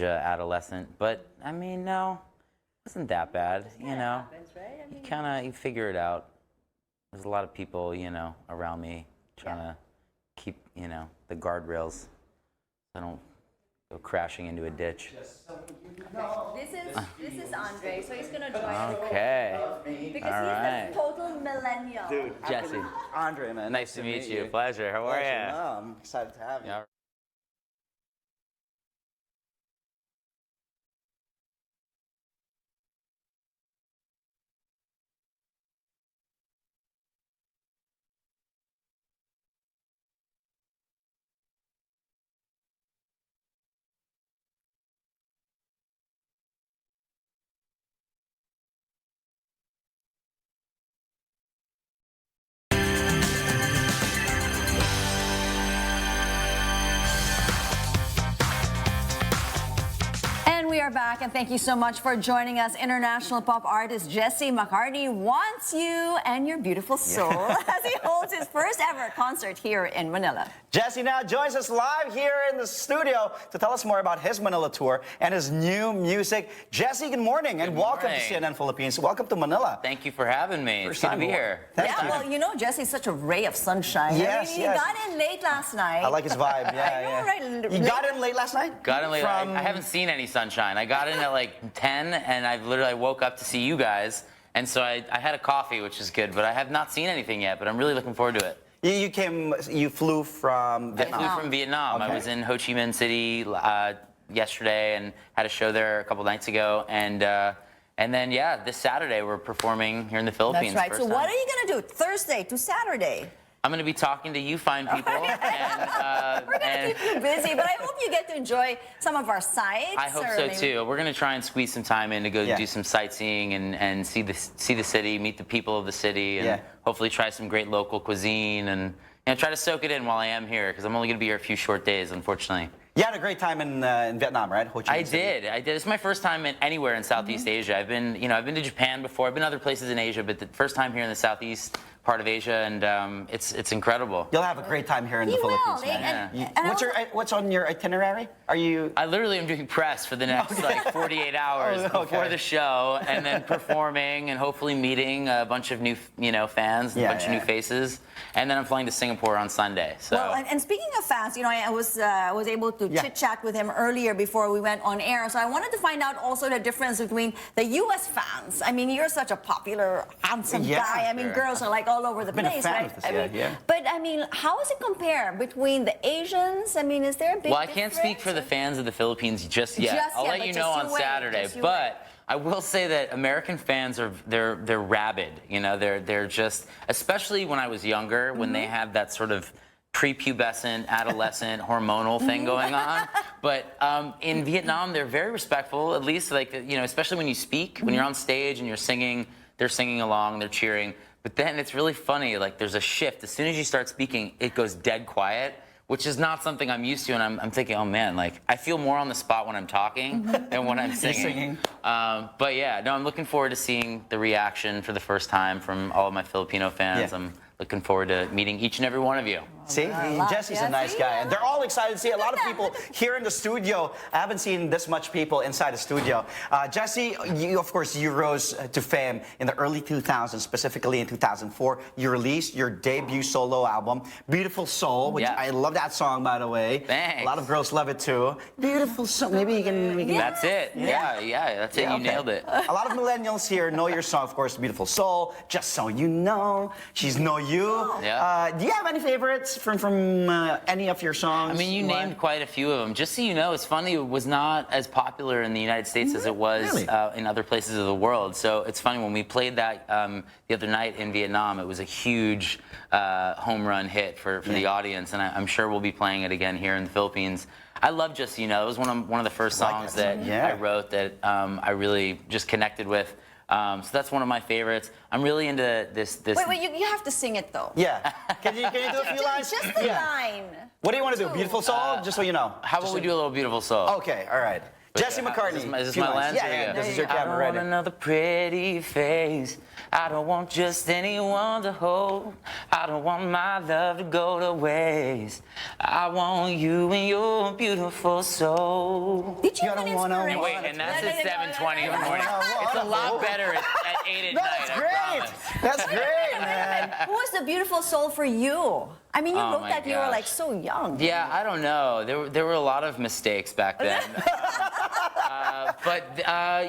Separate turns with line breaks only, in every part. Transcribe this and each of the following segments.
adolescent, but I mean, no, it wasn't that bad. You know,
happens, right? I mean,
you figure it out. There's a lot of people, around me trying to keep, the guardrails so I don't go crashing into a ditch.
This is Andre, so he's gonna join
Okay.
because
All right.
he's a total millennial.
Dude,
Jesse.
Andre, man.
Nice to meet you. Pleasure. How are you?
No, I'm excited to have you.
Yeah.
We are back, and thank you so much for joining us. International pop artist Jesse McCartney wants you and your beautiful soul as he holds his first ever concert here in Manila.
Jesse now joins us live here in the studio to tell us more about his Manila tour and his new music. Jesse, good morning and welcome to CNN Philippines. Welcome to Manila.
Thank you for having me. It's good to be here.
Thank you.
Well, you know, Jesse's such a ray of sunshine.
Yes,
I mean,
yes.
He got in late last night.
I like his vibe. Yeah,
I know, right?
You got in late last night?
Got in late. I haven't seen any sunshine. I got in at like 10, and I literally woke up to see you guys, and so I had a coffee, which is good, but I have not seen anything yet, but I'm really looking forward to it.
You flew from Vietnam?
I flew from Vietnam.
Okay.
I was in Ho Chi Minh City yesterday and had a show there a couple nights ago, and then, yeah, this Saturday we're performing here in the Philippines.
That's right. So
first
what
time.
are you going to do Thursday to Saturday?
I'm going to be talking to you fine people.
We're going to keep you busy, but I hope you get to enjoy some of our sites.
I hope so too. We're going to try and squeeze some time in to go do some sightseeing and see the city, meet the people of the city, and hopefully try some great local cuisine and try to soak it in while I am here, because I'm only going to be here a few short days, unfortunately.
You had a great time in Vietnam, right? Ho Chi Minh City.
I did. It's my first time anywhere in Southeast Asia. I've been to Japan before. I've been other places in Asia, but the first time here in the Southeast part of Asia, and it's incredible.
You'll have a great time here in the Philippines, man. What's on your itinerary?
I literally am doing press for the next like 48 hours before the show, and then performing and hopefully meeting a bunch of new fans, a bunch of new faces, and then I'm flying to Singapore on Sunday. So.
Well, and speaking of fans, I was able to chit chat with him earlier before we went on air, so I wanted to find out also the difference between the U.S. fans. I mean, you're such a popular, handsome guy. I mean, girls are like all over the place, right? But I mean, how does it compare between the Asians? I mean, is there a big
Well, I can't speak for the fans of the Philippines just yet. I'll let you know on Saturday. But I will say that American fans they're rabid. They're just, especially when I was younger, when they have that sort of prepubescent, adolescent, hormonal thing going on. But in Vietnam, they're very respectful. At least, especially when you speak, when you're on stage and you're singing, they're singing along, they're cheering. But then it's really funny, like there's a shift. As soon as you start speaking, it goes dead quiet, which is not something I'm used to. And I'm thinking, oh man, like I feel more on the spot when I'm talking than when I'm singing. But yeah, no, I'm looking forward to seeing the reaction for the first time from all of my Filipino fans. I'm looking forward to meeting each and every one of you.
See, Jesse's a nice guy, and they're all excited to see a lot of people here in the studio. I haven't seen this much people inside the studio. Jesse, of course, you rose to fame in the early 2000s, specifically in 2004. You released your debut solo album, Beautiful Soul, which I love that song, by the way.
Thanks.
A lot of girls love it too. Beautiful Soul. Maybe you can.
That's it. Yeah, that's it. You nailed it.
A lot of millennials here know your song, of course, Beautiful Soul, Just So You Know, She's Know You. Do you have any favorites from any of your songs?
I mean, you named quite a few of them. Just so you know, it's funny, it was not as popular in the United States as it was in other places of the world. So it's funny, when we played that the other night in Vietnam, it was a huge home run hit for the audience, and I'm sure we'll be playing it again here in the Philippines. I love Just So You Know. It was one of the first songs that I wrote that I really just connected with. So that's one of my favorites. I'm really into this.
Wait, you have to sing it though.
Yeah. Can you do a few lines?
Just the line.
What do you want to do? Beautiful Soul? Just so you know.
How about we do a little Beautiful Soul?
Okay, all right. Jesse McCartney.
Is this my lens?
Yeah, this is your camera.
I don't want another pretty face. I don't want just anyone to hold. I don't want my love to go to waste. I want you and your beautiful soul.
Did you have an inspiration?
Wait, and that's at 7:20 in the morning. It's a lot better at 8 at night.
That's great. That's great, man.
Who was the beautiful soul for you? I mean, you wrote that you were like so young.
Yeah, I don't know. There were a lot of mistakes back then.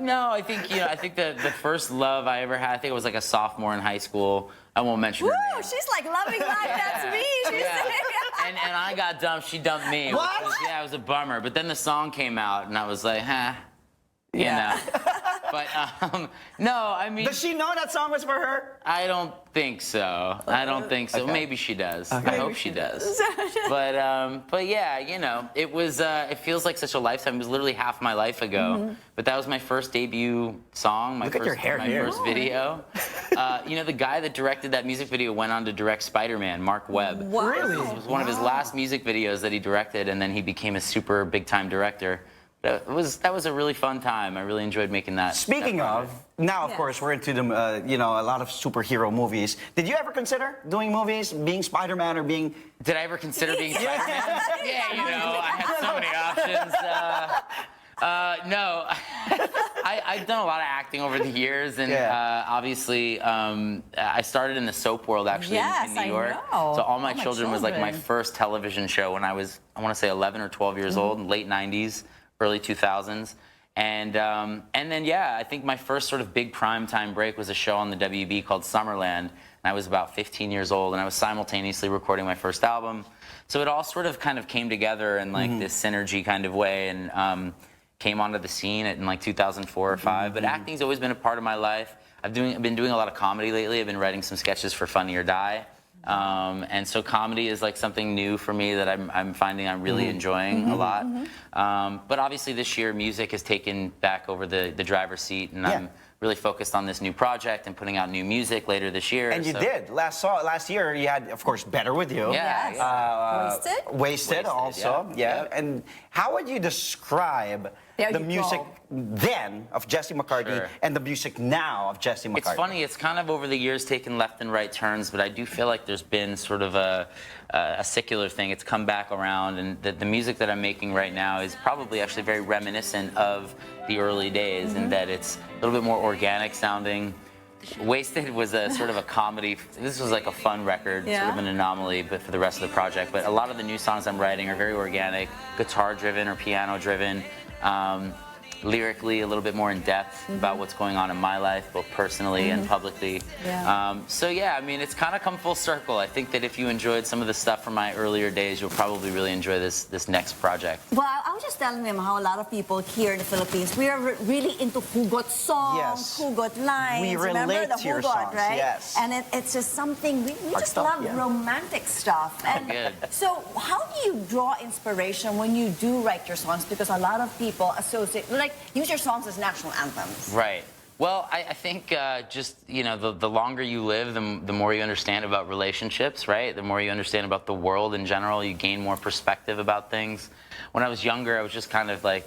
No, I think I think the first love I ever had, I think it was like a sophomore in high school. I won't mention her name.
She's like loving life. That's me. She's
and I got dumped. She dumped me.
What?
It was a bummer. But then the song came out, and I was like, you know. But no, I mean.
Does she know that song was for her?
I don't think so. I don't think so.
Okay.
Maybe she does.
Okay.
I hope she does. But yeah, it was. It feels like such a lifetime. It was literally half my life ago. But that was my first debut song.
Look at your hair here.
First video. The guy that directed that music video went on to direct Spider-Man, Mark Webb.
Wow.
Really?
It was one of his last music videos that he directed, and then he became a super big-time director. That was a really fun time. I really enjoyed making that.
Speaking of, now of course we're into the a lot of superhero movies. Did you ever consider doing movies, being Spider-Man or being?
Did I ever consider being Spider-Man? Yeah, I had so many options. No, I've done a lot of acting over the years, and obviously I started in the soap world actually in New York. So All My Children was like my first television show when I was, I want to say 11 or 12 years old, in late 90s. Early 2000s, and then I think my first sort of big primetime break was a show on the WB called Summerland, and I was about 15 years old, and I was simultaneously recording my first album, so it all sort of kind of came together in like this synergy kind of way, and came onto the scene in like 2004 or 5. But acting's always been a part of my life. I've been doing a lot of comedy lately. I've been writing some sketches for Funny or Die. And so comedy is like something new for me that I'm finding I'm really enjoying a lot. But obviously this year music has taken back over the driver's seat, and I'm really focused on this new project and putting out new music later this year.
And you did. Last year you had, of course, Better With You. Wasted also. Yeah. And how would you describe the music then of Jesse McCartney and the music now of Jesse McCartney?
It's funny, it's kind of over the years taken left and right turns, but I do feel like there's been sort of a secular thing. It's come back around, and the music that I'm making right now is probably actually very reminiscent of the early days, in that it's a little bit more organic sounding. Wasted was a sort of a comedy. This was like a fun record, sort of an anomaly, but for the rest of the project. But a lot of the new songs I'm writing are very organic, guitar-driven or piano-driven. Lyrically a little bit more in depth about what's going on in my life, both personally and publicly. So yeah, I mean, it's kind of come full circle. I think that if you enjoyed some of the stuff from my earlier days, you'll probably really enjoy this next project.
Well, I was just telling them how a lot of people here in the Philippines, we are really into hugot songs, hugot lines.
We relate
Remember the
to your
hugot,
songs,
right?
yes.
And it's just something, we just love romantic stuff. And so how do you draw inspiration when you do write your songs? Because a lot of people associate, like, use your songs as national anthems.
Right. Well, I think just, the longer you live, the more you understand about relationships, right? The more you understand about the world in general, you gain more perspective about things. When I was younger, I was just kind of like,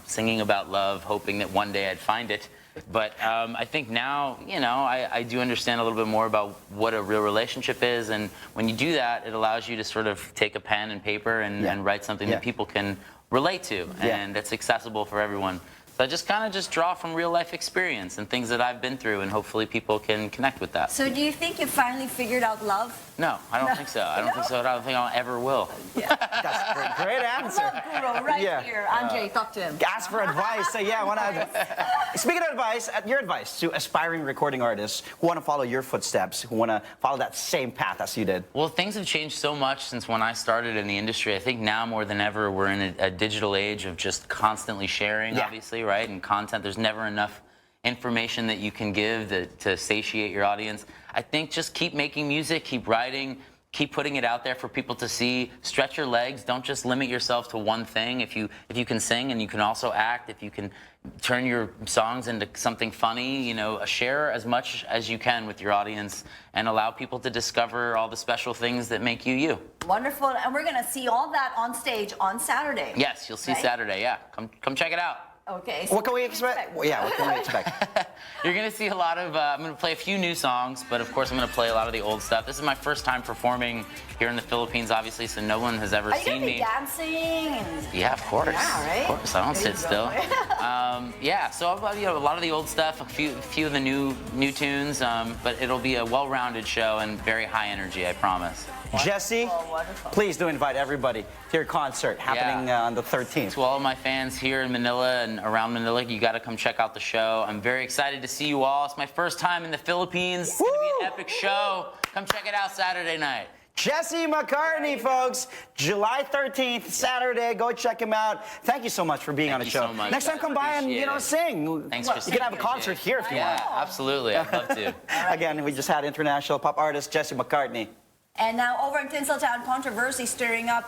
singing about love, hoping that one day I'd find it. But I think now, I do understand a little bit more about what a real relationship is. And when you do that, it allows you to sort of take a pen and paper and write something that people can relate to and that's accessible for everyone. So I just kind of draw from real life experience and things that I've been through, and hopefully people can connect with that.
So do you think you finally figured out love?
No, I don't think so. I don't think so. I don't think I ever will.
That's a great answer.
Love guru here. Andre, talk to him.
Ask for advice. So speaking of advice, your advice to aspiring recording artists who want to follow your footsteps, who want to follow that same path as you did.
Well, things have changed so much since when I started in the industry. I think now more than ever we're in a digital age of just constantly sharing, obviously, right? And content. There's never enough information that you can give to satiate your audience. I think just keep making music, keep writing, keep putting it out there for people to see. Stretch your legs. Don't just limit yourself to one thing. If you can sing and you can also act, if you can turn your songs into something funny, share as much as you can with your audience and allow people to discover all the special things that make you you.
Wonderful. And we're going to see all that on stage on Saturday.
Yes, you'll see Saturday. Yeah, come check it out.
Okay. So
What can we expect? Yeah, what can we expect?
You're gonna see a lot of. I'm gonna play a few new songs, but of course I'm gonna play a lot of the old stuff. This is my first time performing here in the Philippines, obviously, so no one has ever seen me.
Are you gonna be dancing?
Yeah, of course.
Yeah, right?
Of course, I don't sit still. Yeah, so a lot of the old stuff, a few of the new tunes, but it'll be a well-rounded show and very high energy, I promise.
Jesse, please do invite everybody to your concert happening on the 13th.
To all of my fans here in Manila and around Manila, you got to come check out the show. I'm very excited to see you all. It's my first time in the Philippines. It's going to be an epic show. Come check it out Saturday night.
Jesse McCartney, folks, July 13th, Saturday. Go check him out. Thank you so much for being on the show.
So much.
Next time, come by and sing.
Thanks for
You can have a concert here if you want.
Yeah, absolutely. I'd love to.
Again, we just had international pop artist Jesse McCartney.
And now over in Tinseltown, controversy stirring up